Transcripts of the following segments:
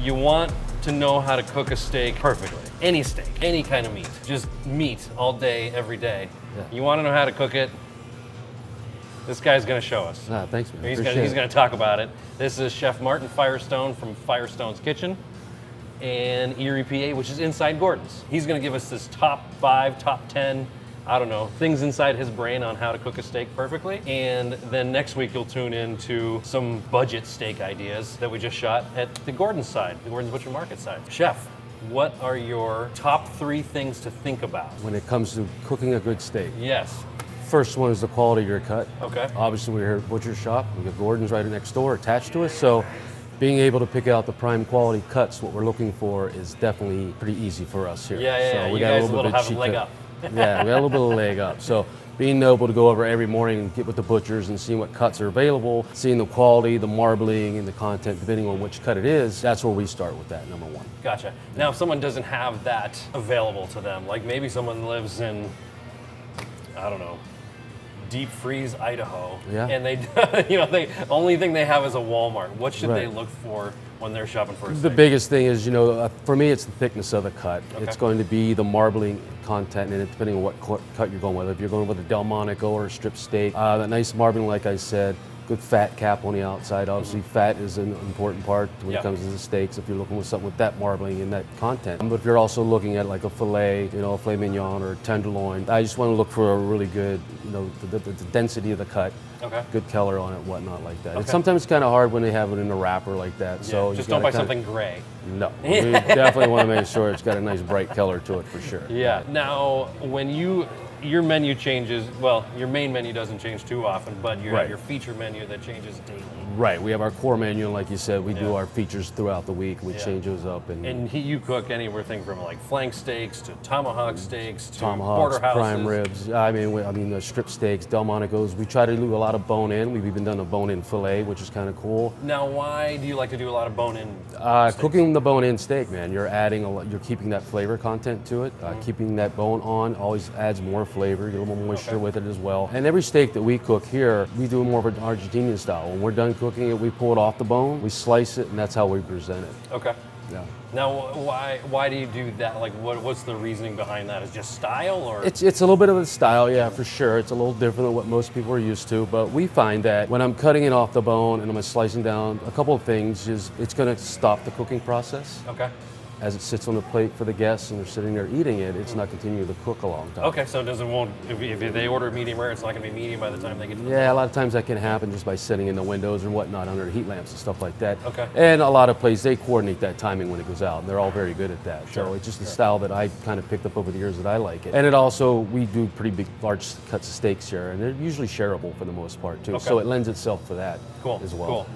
you want to know how to cook a steak perfectly, any steak, any kind of meat, just meat all day, every day. Yeah. You want to know how to cook it, this guy's going to show us. Thanks, man. He's going to talk about it. This is Chef Martin Firestone from Firestone's Kitchen in Erie, PA, which is inside Gordon's. He's going to give us this top 5, top 10, I don't know, things inside his brain on how to cook a steak perfectly. And then next week you'll tune into some budget steak ideas that we just shot at the Gordon's side, the Gordon's Butcher Market side. Chef, what are your top 3 things to think about when it comes to cooking a good steak? Yes. First one is the quality of your cut. Okay. Obviously, we're here at Butcher Shop. We got Gordon's right next door attached to us. So being able to pick out the prime quality cuts, what we're looking for, is definitely pretty easy for us here. Yeah. So you guys have a leg up. Yeah, we got a little bit of a leg up. So being able to go over every morning and get with the butchers and seeing what cuts are available, seeing the quality, the marbling, and the content, depending on which cut it is, that's where we start with that, number 1. Gotcha. Now, if someone doesn't have that available to them, like maybe someone lives in, I don't know, deep freeze Idaho, and they, the only thing they have is a Walmart. What should they look for when they're shopping for a steak? The biggest thing is, for me, it's the thickness of the cut. Okay. It's going to be the marbling content, and depending on what cut you're going with. If you're going with a Delmonico or a strip steak, that nice marbling, like I said, good fat cap on the outside. Obviously, fat is an important part when it comes to the steaks, if you're looking with something with that marbling and that content. But if you're also looking at like a filet, a filet mignon or a tenderloin, I just want to look for a really good, the density of the cut. Okay. Good color on it, whatnot like that. Okay. It's sometimes kind of hard when they have it in a wrapper like that. Yeah, so just don't buy something gray. No, we definitely want to make sure it's got a nice bright color to it for sure. Yeah. Now, when your menu changes, well, your main menu doesn't change too often, but you have your feature menu that changes daily. Right. We have our core menu, and like you said, we do our features throughout the week. We change those up. And you cook anywhere from like flank steaks to tomahawk steaks to tomahawks, porterhouses. prime ribs. I mean the strip steaks, Delmonicos. We try to do a lot of bone-in. We've even done a bone-in filet, which is kind of cool. Now, why do you like to do a lot of bone-in? Cooking the bone-in steak, man, you're adding you're keeping that flavor content to it. Keeping that bone on always adds more flavor. You get a little more moisture with it as well. And every steak that we cook here, we do more of an Argentinian style. When we're done cooking it, we pull it off the bone, we slice it, and that's how we present it. Okay. Yeah. Now, why do you do that? Like, what's the reasoning behind that? Is it just style, or? It's a little bit of a style, yeah, for sure. It's a little different than what most people are used to, but we find that when I'm cutting it off the bone and I'm slicing down, a couple of things is it's going to stop the cooking process. Okay. As it sits on the plate for the guests and they're sitting there eating it, it's not continuing to cook a long time. Okay, so if they order medium rare, it's not going to be medium by the time they get to the Yeah, a lot of times that can happen just by sitting in the windows and whatnot under the heat lamps and stuff like that. Okay. And a lot of places, they coordinate that timing when it goes out, and they're all very good at that. Sure. So it's just the style that I kind of picked up over the years that I like it. And it also, we do pretty big, large cuts of steaks here, and they're usually shareable for the most part too. Okay. So it lends itself for that as well. Cool.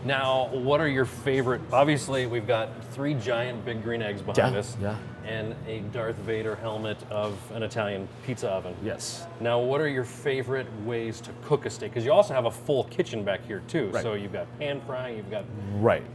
Now, what are your favorite? Obviously, we've got 3 giant big green eggs behind us, and a Darth Vader helmet of an Italian pizza oven. Yes. Now, what are your favorite ways to cook a steak? Because you also have a full kitchen back here too. Right. So you've got pan frying, you've got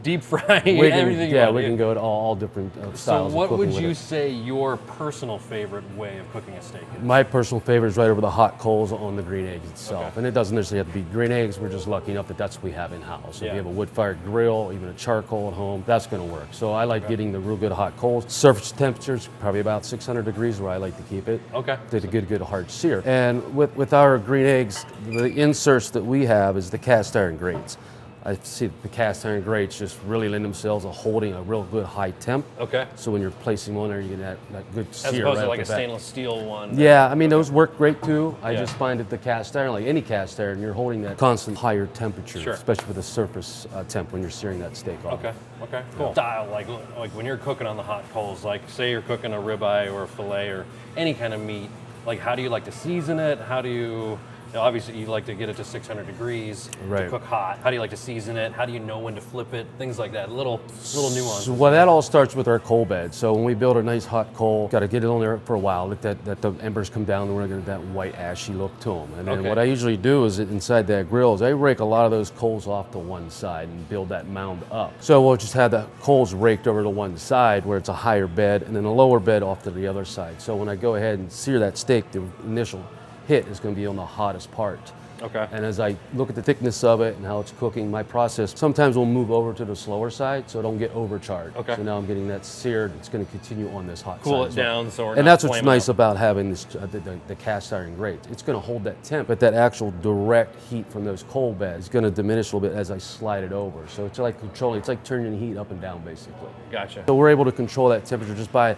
deep frying, everything. We can go to all different styles. So, what of would cooking you with it. say your personal favorite way of cooking a steak is? My personal favorite is right over the hot coals on the green eggs itself. Okay. And it doesn't necessarily have to be green eggs. We're just lucky enough that that's what we have in house. So if you have a wood-fired grill, even a charcoal at home, that's going to work. So I like getting the real good hot coals. Surface temperatures probably about 600 degrees where I like to keep it. Okay. To get a good hard sear. And with our green eggs, the inserts that we have is the cast iron grates. I see the cast iron grates just really lend themselves to holding a real good high temp. Okay. So when you're placing one there, you get that good sear. As opposed right to like a off the bat. stainless steel one. Yeah, I mean, those work great too. I just find that the cast iron, like any cast iron, you're holding that constant higher temperature, especially for the surface temp when you're searing that steak off. Okay, cool. Style, like when you're cooking on the hot coals, like say you're cooking a ribeye or a filet or any kind of meat, like how do you like to season it? How do you, obviously you like to get it to 600 degrees to cook hot. How do you like to season it? How do you know when to flip it? Things like that, little nuances. So, well, that all starts with our coal bed. So when we build a nice hot coal, got to get it on there for a while, let that the embers come down, and we're going to get that white ashy look to them. And then what I usually do is inside that grill is I rake a lot of those coals off to one side and build that mound up. So we'll just have the coals raked over to one side where it's a higher bed, and then a lower bed off to the other side. So when I go ahead and sear that steak, the initial hit is going to be on the hottest part. Okay. And as I look at the thickness of it and how it's cooking, my process sometimes will move over to the slower side so I don't get overcharged. Okay. So now I'm getting that seared. It's going to continue on this hot Cool side it as well. down so we're And not that's what's flaming nice up. about having this the cast iron grate. It's going to hold that temp, but that actual direct heat from those coal beds is going to diminish a little bit as I slide it over. So it's like controlling, it's like turning the heat up and down basically. Gotcha. So we're able to control that temperature just by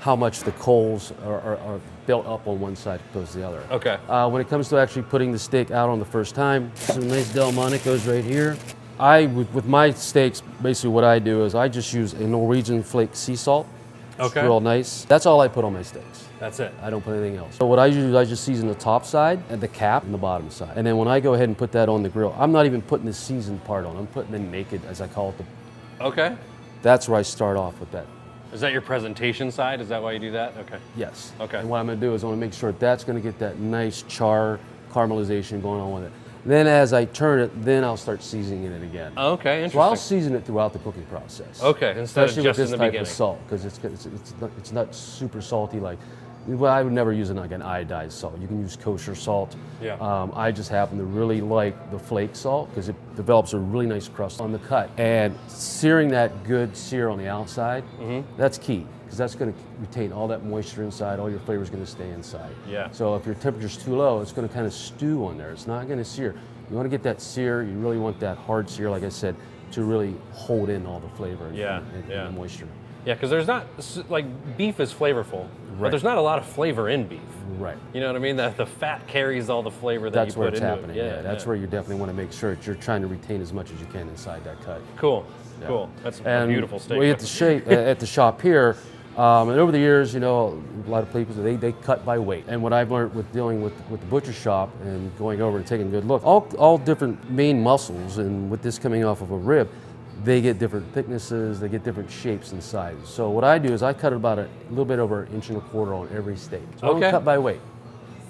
how much the coals are built up on one side opposed to the other. Okay. When it comes to actually putting the steak out on the first time, some nice Delmonico's right here. With my steaks, basically what I do is I just use a Norwegian flake sea salt. It's Okay. real nice. That's all I put on my steaks. That's it. I don't put anything else. So what I usually do is I just season the top side and the cap and the bottom side. And then when I go ahead and put that on the grill, I'm not even putting the seasoned part on. I'm putting the naked, as I call it. Okay. That's where I start off with that. Is that your presentation side? Is that why you do that? Okay. Yes. Okay. And what I'm going to do is I want to make sure that's going to get that nice char caramelization going on with it. Then as I turn it, then I'll start seasoning it again. Okay, So I'll interesting. season it throughout the cooking process. Okay, instead of Especially just with this in the type beginning. of salt, because it's not super salty like. Well, I would never use like an iodized salt. You can use kosher salt. Yeah. I just happen to really like the flake salt because it develops a really nice crust on the cut. And searing that good sear on the outside, that's key because that's going to retain all that moisture inside. All your flavor is going to stay inside. Yeah. So if your temperature's too low, it's going to kind of stew on there. It's not going to sear. You want to get that sear. You really want that hard sear, like I said, to really hold in all the flavor and the moisture. Yeah, because there's not, like, beef is flavorful, but Right. there's not a lot of flavor in beef. Right. You know what I mean? The fat carries all the flavor that That's you where put it's into happening. it. Yeah, that's where you definitely want to make sure that you're trying to retain as much as you can inside that cut. Cool, Yeah. cool. That's a And beautiful steak. we at the shop here, and over the years, you know, a lot of people they cut by weight. And what I've learned with dealing with the butcher shop and going over and taking a good look, all different main muscles, and with this coming off of a rib, they get different thicknesses, they get different shapes and sizes. So what I do is I cut about a little bit over 1.25 inches on every steak. So I Okay. don't cut by weight.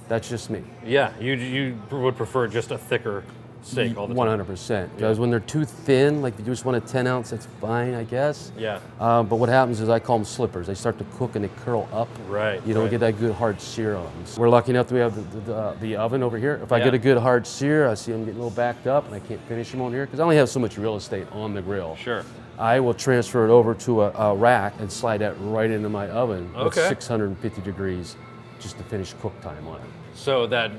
That's just me. Yeah, you would prefer just a thicker steak all the time. 100%. Because when they're too thin, like you just want a 10 ounce, that's fine, I guess. Yeah. But what happens is I call them slippers. They start to cook and they curl up. Right, You don't right. get that good hard sear on them. So we're lucky enough that we have the oven over here. If I Yeah. get a good hard sear, I see them getting a little backed up and I can't finish them on here because I only have so much real estate on the grill. Sure. I will transfer it over to a rack and slide that right into my oven at Okay. 650 degrees just to finish cook time on it. So that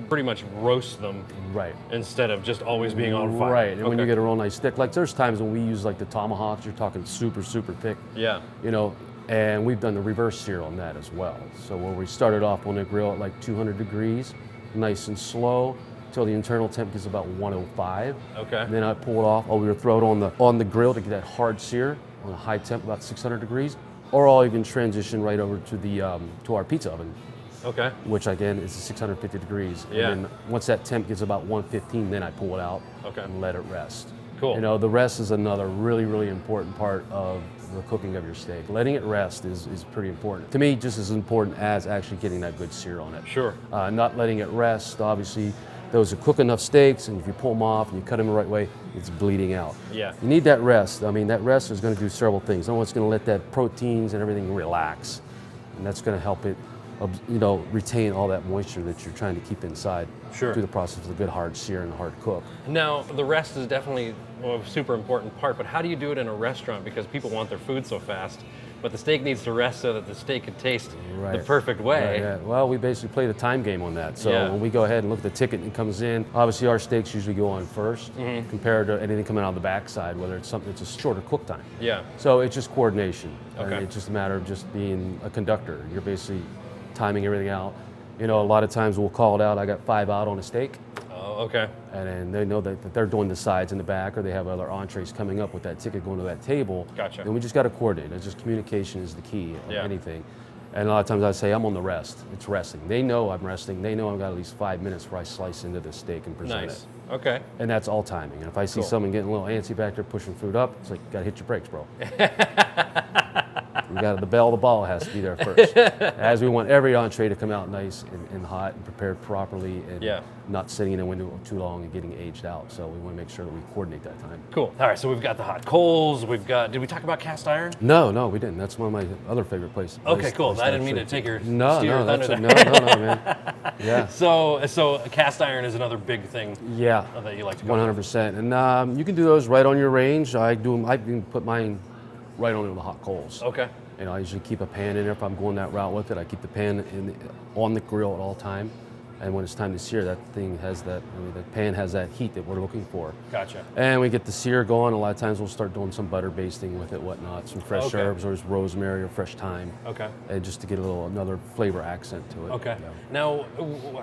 pretty much roasts them Right. instead of just always being on fire. Right, and when you Okay. get a real nice stick, like there's times when we use like the tomahawks, you're talking super, super thick. Yeah. You know, and we've done the reverse sear on that as well. So where we started off on the grill at like 200 degrees, nice and slow, till the internal temp gets about 105. Okay. And then I pull it off, or we would throw it on the grill to get that hard sear on a high temp, about 600 degrees, or I'll even transition right over to our pizza oven, Okay. which again is 650 degrees. Yeah. And then once that temp gets about 115, then I pull it out Okay. and let it rest. Cool. You know, the rest is another really, really important part of the cooking of your steak. Letting it rest is pretty important. To me, just as important as actually getting that good sear on it. Sure. Not letting it rest, obviously, those are cook enough steaks, and if you pull them off and you cut them the right way, it's bleeding out. Yeah. You need that rest. I mean, that rest is going to do several things. Number one, it's going to let that proteins and everything relax, and that's going to help it, you know, retain all that moisture that you're trying to keep inside Sure. through the process of the good hard sear and the hard cook. Now, the rest is definitely a super important part, but how do you do it in a restaurant? Because people want their food so fast, but the steak needs to rest so that the steak can taste the Right. perfect way. Yeah. Well, we basically play the time game on that. So Yeah. when we go ahead and look at the ticket and it comes in, obviously our steaks usually go on first compared to anything coming out of the backside, whether it's something that's a shorter cook time. Yeah. So it's just coordination. Okay. And it's just a matter of just being a conductor. You're basically timing everything out. You know, a lot of times we'll call it out, I got 5 out on a steak, Oh, okay. and then they know that they're doing the sides in the back, or they have other entrees coming up with that ticket going to that table. Gotcha. And we just got to coordinate. It's just communication is the key of Yeah. anything. And a lot of times I say, I'm on the rest. It's resting. They know I'm resting. They know I've got at least 5 minutes before I slice into the steak and present Nice. it. Okay. And that's all timing. And if I see Cool. someone getting a little antsy back there pushing food up, it's like, gotta hit your brakes, bro. The ball has to be there first. As we want every entree to come out nice and hot and prepared properly and not sitting in a window too long and getting aged out. So we want to make sure that we coordinate that time. Cool. All right, so we've got the hot coals. We've got, did we talk about cast iron? No, we didn't. That's one of my other favorite places. Okay, cool. I didn't mean to take your no, thunder there. no, man. Yeah. So cast iron is another big thing. Yeah. That you like to go 100%. And you can do those right on your range. I can put mine right on the hot coals. Okay. You know, I usually keep a pan in there if I'm going that route with it. I keep the pan on the grill at all time. And when it's time to sear, that thing has that, the pan has that heat that we're looking for. Gotcha. And we get the sear going. A lot of times we'll start doing some butter basting with it, whatnot, some fresh herbs or rosemary or fresh thyme. Okay. And just to get another flavor accent to it. Okay. Yeah. Now,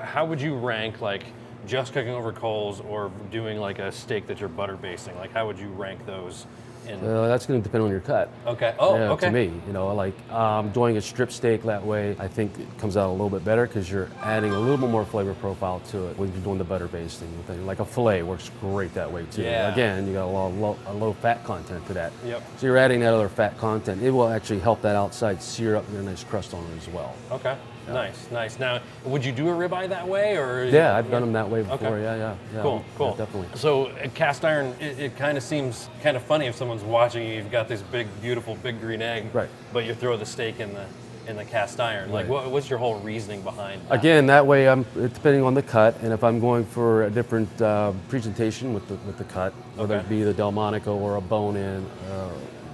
how would you rank like just cooking over coals or doing like a steak that you're butter basting? Like how would you rank those? That's going to depend on your cut. Okay. Oh, yeah, okay. To me, like doing a strip steak that way, I think it comes out a little bit better because you're adding a little bit more flavor profile to it when you're doing the butter basting. Like a fillet works great that way too. Yeah. Again, you got a low fat content to that. Yep. So you're adding that other fat content. It will actually help that outside sear up and get a nice crust on it as well. Okay. Yeah. Nice. Now, would you do a ribeye that way, or? Yeah, I've done them that way before. Okay. Yeah. Cool. Yeah, definitely. So cast iron, it kind of seems kind of funny if someone's watching you. You've got this big, beautiful, big green egg, right? But you throw the steak in the cast iron. Right. Like, what's your whole reasoning behind that? Again, that way I'm depending on the cut, and if I'm going for a different presentation with the cut, whether it be the Delmonico or a bone-in.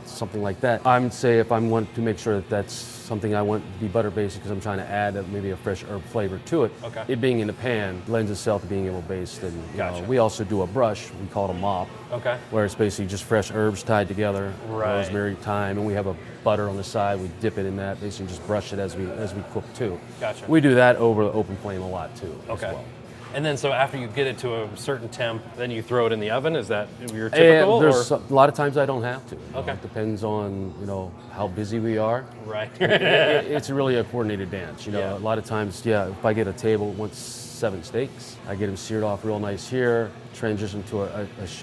Something like that. I would say if I want to make sure that that's something I want to be butter based because I'm trying to add maybe a fresh herb flavor to it. Okay. It being in the pan lends itself to being able to baste. And Gotcha. We also do a brush. We call it a mop. Okay. Where it's basically just fresh herbs tied together, Right. rosemary, thyme, and we have a butter on the side. We dip it in that, basically just brush it as we cook too. Gotcha. We do that over the open flame a lot too. Okay. As well. And then, so after you get it to a certain temp, then you throw it in the oven. Is that your typical? A lot of times I don't have to. Okay. It depends on how busy we are. Right. It's really a coordinated dance. Yeah. A lot of times, if I get a table that wants 7 steaks, I get them seared off real nice here. Transition to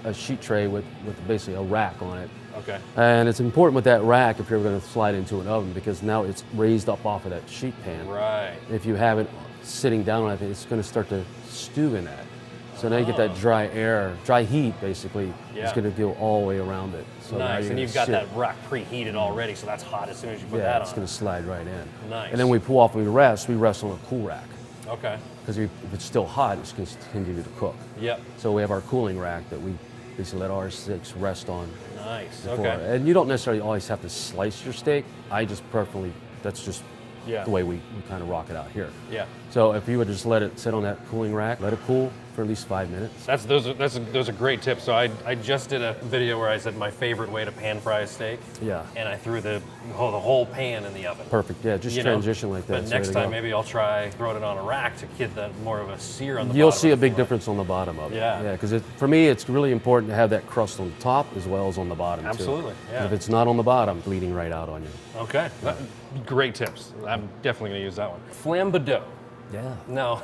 a sheet tray with basically a rack on it. Okay. And it's important with that rack if you're going to slide into an oven because now it's raised up off of that sheet pan. Right. If you have it sitting down on it, it's going to start to stew in that. So now you get that dry heat basically. It's going to go all the way around it. So nice, and you've got that rack preheated already, so that's hot as soon as you put that on. It's going to slide right in. Nice. And then we pull off and we rest on a cool rack. Okay. Because if it's still hot, it's going to continue to cook. Yep. So we have our cooling rack that we basically let our steaks rest on. Nice, before. okay. And you don't necessarily always have to slice your steak. That's just the way we kind of rock it out here. Yeah. So if you would just let it sit on that cooling rack, let it cool for at least 5 minutes. Those are great tips. So I just did a video where I said my favorite way to pan fry a steak. Yeah. And I threw the whole pan in the oven. Perfect. Yeah, just transition like that. But next time maybe I'll try throwing it on a rack to get that more of a sear on the bottom. You'll see a big difference on the bottom of it. Yeah. Yeah, because for me it's really important to have that crust on the top as well as on the bottom too. Absolutely. Yeah. And if it's not on the bottom, bleeding right out on you. Okay. Great tips. I'm definitely going to use that one. Flambeau. Yeah. No.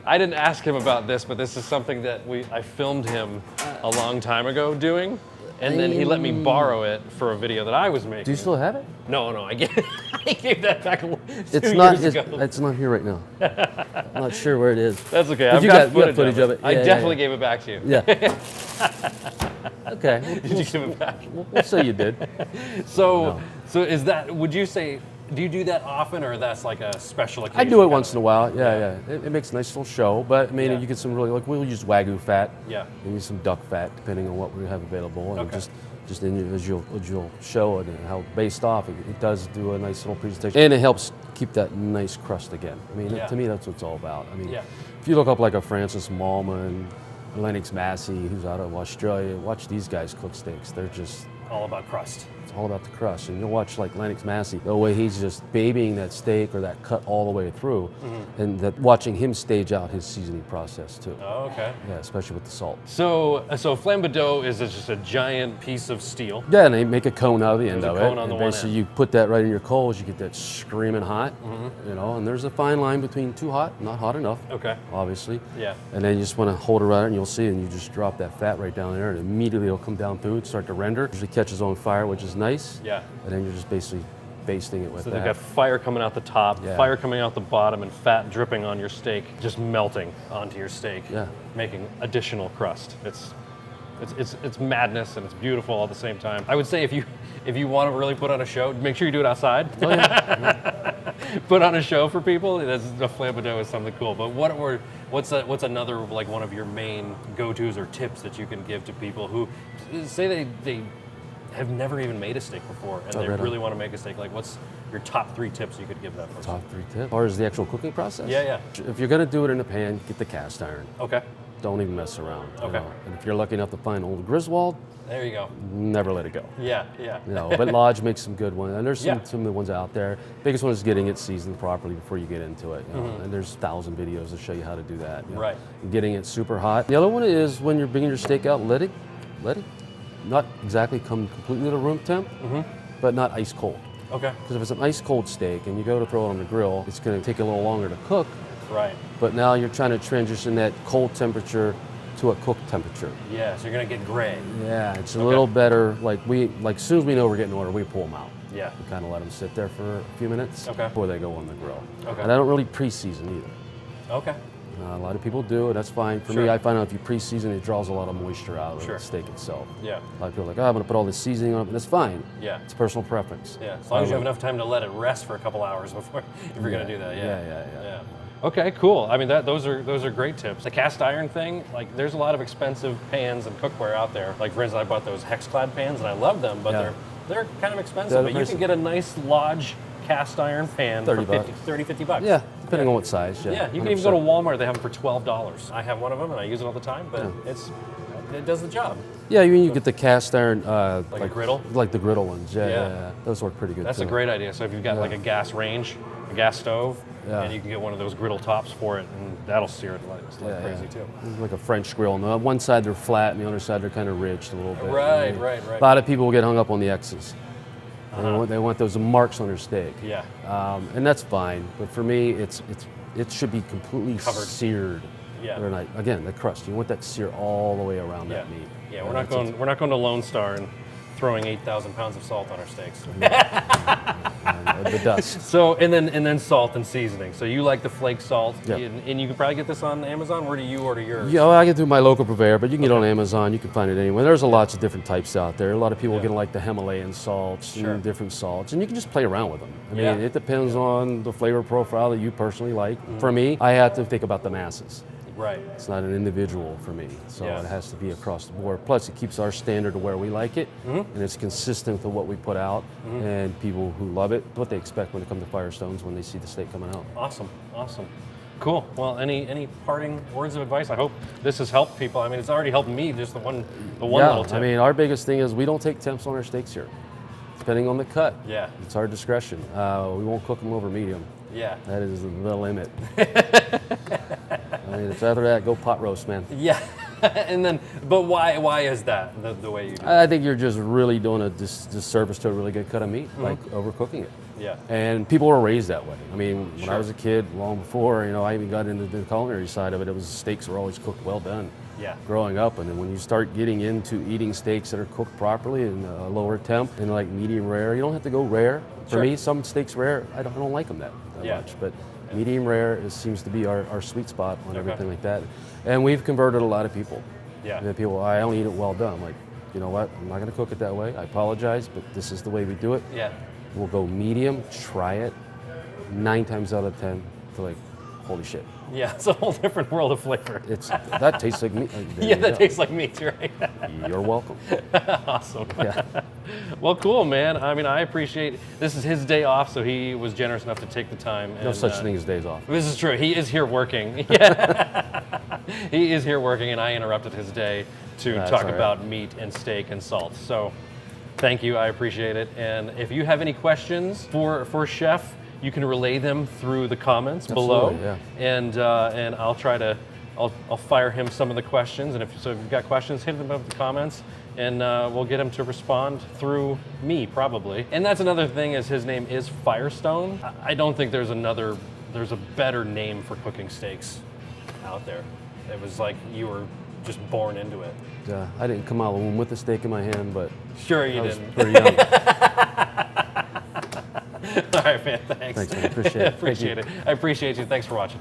I didn't ask him about this, but this is something that I filmed him a long time ago doing, and then he let me borrow it for a video that I was making. Do you still have it? No, I gave that back two years ago. It's not here right now. I'm not sure where it is. That's okay. But I've you got got footage of it. I definitely yeah. gave it back to you. Yeah. Okay. Did you give it back? We'll say you did. So is that? Would you say? Do you do that often, or that's like a special occasion? I do it once in a while. Yeah. It makes a nice little show, but I mean, you get some really we'll use Wagyu fat. Yeah. Maybe some duck fat, depending on what we have available, and Okay. just in as you'll show it and how based off it does do a nice little presentation, and it helps keep that nice crust again. I mean, to me, that's what it's all about. I mean, if you look up like a Francis Mallman, Lennox Massey, who's out of Australia, watch these guys cook steaks. They're just all about crust. It's all about the crust. And you'll watch like Lennox Massey, the way he's just babying that steak or that cut all the way through, and that watching him stage out his seasoning process too. Oh, okay. Yeah, especially with the salt. So flambeau is just a giant piece of steel. Yeah, and they make a cone out of the end There's of a it. cone on the And one basically, end. you put that right in your coals, you get that screaming hot. And there's a fine line between too hot, not hot enough. Okay. Obviously. Yeah. And then you just want to hold it right, and you'll see, and you just drop that fat right down there, and immediately it'll come down through and start to render. Usually catches on fire, which is nice. Yeah. And then you're just basically basting it with So that. they've got fire coming out the top, Yeah. fire coming out the bottom, and fat dripping on your steak, just melting onto your steak, Yeah. making additional crust. It's madness and it's beautiful all at the same time. I would say if you want to really put on a show, make sure you do it outside. Oh, yeah. Put on a show for people. A flambe d'eau is something cool. But what's another like one of your main go-tos or tips that you can give to people who say they have never even made a steak before and they really want to make a steak? Like, what's your top 3 tips you could give that person? Top 3 tips. As far as the actual cooking process? Yeah. If you're gonna do it in a pan, get the cast iron. Okay. Don't even mess around. Okay. You know? And if you're lucky enough to find old Griswold, There you go. never let it go. Yeah. You know, but Lodge makes some good ones, and there's some Yeah. of the ones out there. Biggest one is getting it seasoned properly before you get into it. You know? Mm-hmm. And there's 1,000 videos that show you how to do that. You know? Right. And getting it super hot. The other one is when you're bringing your steak out, let it not exactly come completely to room temp, but not ice cold. Okay. Because if it's an ice cold steak and you go to throw it on the grill, it's going to take a little longer to cook. Right. But now you're trying to transition that cold temperature to a cooked temperature. Yeah. So you're gonna get gray. Yeah, it's a little better. Like as soon as we know we're getting order, we pull them out. Yeah. We kind of let them sit there for a few minutes before they go on the grill. Okay. And I don't really pre-season either. Okay. A lot of people do, and that's fine. For me, I find out if you pre-season, it draws a lot of moisture out of the steak itself. Yeah. A lot of people are like, oh, I'm gonna put all this seasoning on it, but that's fine. Yeah. It's personal preference. Yeah. As long as you have enough time to let it rest for a couple hours before, if you're gonna do that. Yeah. Okay, cool. I mean, those are great tips. The cast iron thing, like, there's a lot of expensive pans and cookware out there. Like, for instance, I bought those Hexclad pans, and I love them, but they're kind of expensive. But you can get a nice Lodge cast iron pan for $50 Yeah, depending on what size. Yeah. Yeah, you can even go to Walmart. They have them for $12. I have one of them, and I use it all the time. But it does the job. Yeah, you get the cast iron, like a griddle, like the griddle ones. Yeah. Those work pretty good. That's a great idea. So if you've got like a gas range, a gas stove, and you can get one of those griddle tops for it, and that'll sear it like crazy too. Like a French grill. On one side they're flat, and the other side they're kind of ridged a little bit. Right. A lot of people will get hung up on the X's. They want those marks on their steak. Yeah. And that's fine, but for me, it should be completely seared. Yeah. Again, the crust. You want that sear all the way around that meat. Yeah, we're not going to Lone Star and throwing 8,000 pounds of salt on our steaks. The dust. So and then salt and seasoning. So you like the flake salt, Yep. and you can probably get this on Amazon. Where do you order yours? Yeah, I get through my local purveyor, but you can get it on Amazon. You can find it anywhere. There's lots of different types out there. A lot of people get like the Himalayan salts and different salts, and you can just play around with them. I mean, it depends on the flavor profile that you personally like. For me, I have to think about the masses. Right. It's not an individual for me, so it has to be across the board. Plus, it keeps our standard to where we like it, and it's consistent with what we put out, and people who love it, what they expect when it comes to Firestones when they see the steak coming out. Awesome. Cool. Well, any parting words of advice? I hope this has helped people. I mean, it's already helped me. Just the one little tip. I mean, our biggest thing is we don't take temps on our steaks here, depending on the cut. Yeah. It's our discretion. We won't cook them over medium. Yeah. That is the limit. I mean, it's after that, go pot roast, man. Yeah. But why is that the way you do it? I think you're just really doing a disservice to a really good cut of meat, like overcooking it. Yeah. And people were raised that way. I mean, when I was a kid, long before, I even got into the culinary side of it, steaks were always cooked well done. Yeah. Growing up, and then when you start getting into eating steaks that are cooked properly in a lower temp and like medium rare, you don't have to go rare. For me, some steaks rare, I don't like them that much, but medium rare seems to be our sweet spot on everything like that. And we've converted a lot of people. Yeah. And people, I only eat it well done. I'm like, you know what? I'm not going to cook it that way. I apologize, but this is the way we do it. Yeah. We'll go medium, try it. 9 times out of 10, they're like, holy shit. Yeah, it's a whole different world of flavor. That tastes like meat. That tastes like meat, right? You're welcome. Awesome. Yeah. Well, cool, man. I mean, I appreciate this is his day off, so he was generous enough to take the time. No such thing as days off. This is true. He is here working. Yeah. He is here working, and I interrupted his day to talk about meat and steak and salt. So thank you. I appreciate it. And if you have any questions for Chef, you can relay them through the comments below, and I'll try to I'll fire him some of the questions. And if you've got questions, hit them up in the comments, and we'll get him to respond through me probably. And that's another thing is his name is Firestone. I don't think there's a better name for cooking steaks out there. It was like you were just born into it. I didn't come out of the womb with a steak in my hand, but Sure you I was didn't. pretty young. All right, man, thanks. Thanks, man. Appreciate it. Appreciate it. I appreciate you. Thanks for watching.